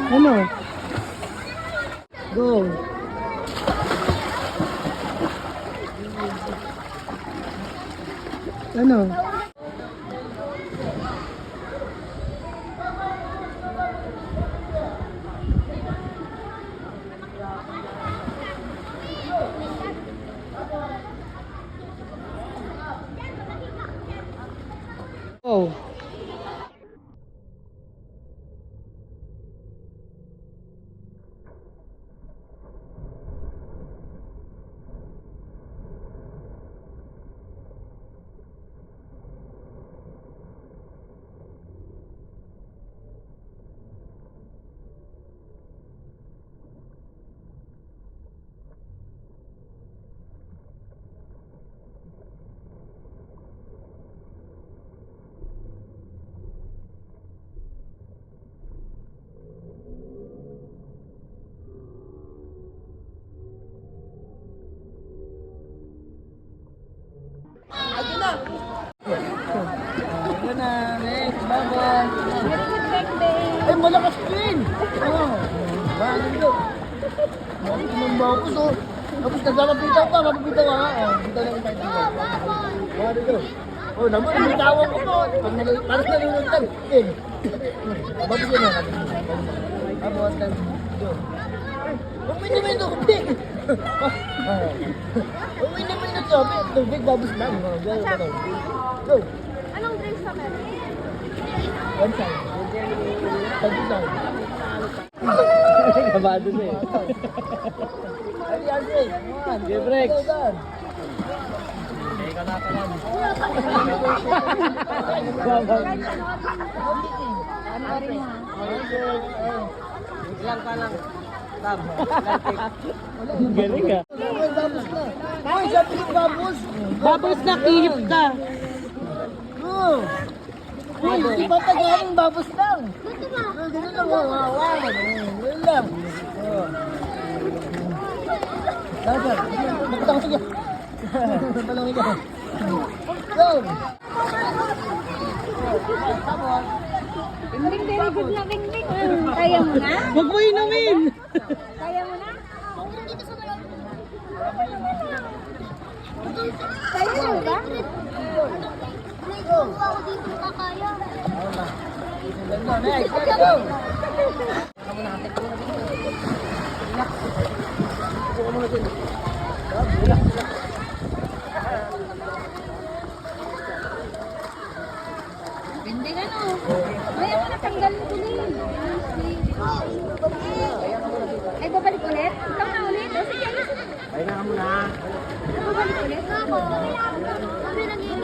Ano? Go. Ano? Oh. Ayan na, next, babay. Ay, malakas din! Oo. Bakit ito? Bakit ng bakos, oh? Tapos naglalapitan pa, mapapitan ka, ha? Oh, dito na kita ito. Bakit ito? Oh, naman, nagtawang ko po. Parang nalunod ka. Eh. Babay na, buhat lang. Uminom ito, hindi. Uminom ito, tubig, babos lang. Go. Anong drinks sa meron? One side. Tagi lang. Kabado na eh. Ay, Andre. Give break. Ikaw na ka lang. Panoorin mo ha. Lang ka lang. Tab. Galing ka. Babos na. Ay, sabi ko babos. Babos na, kihip ka. Uy, di ba tagaling babos lang? Ganun lang, wawawan. Ganun lang. Dapat, magpatang sige. Palangin ka. Go! Bing, very good na, Bing. Kaya mo na? Huwag mo inumin! Kaya mo na? Kaya mo ba? Kung ako dito kakaya. Next, let's go! Binding ano? Kaya mo natanggal mo tuloy. Ay, babalik ulit? Ikaw na ulit? O sige, ano? Kaya na muna. Babalik ulit? Ako, kami naging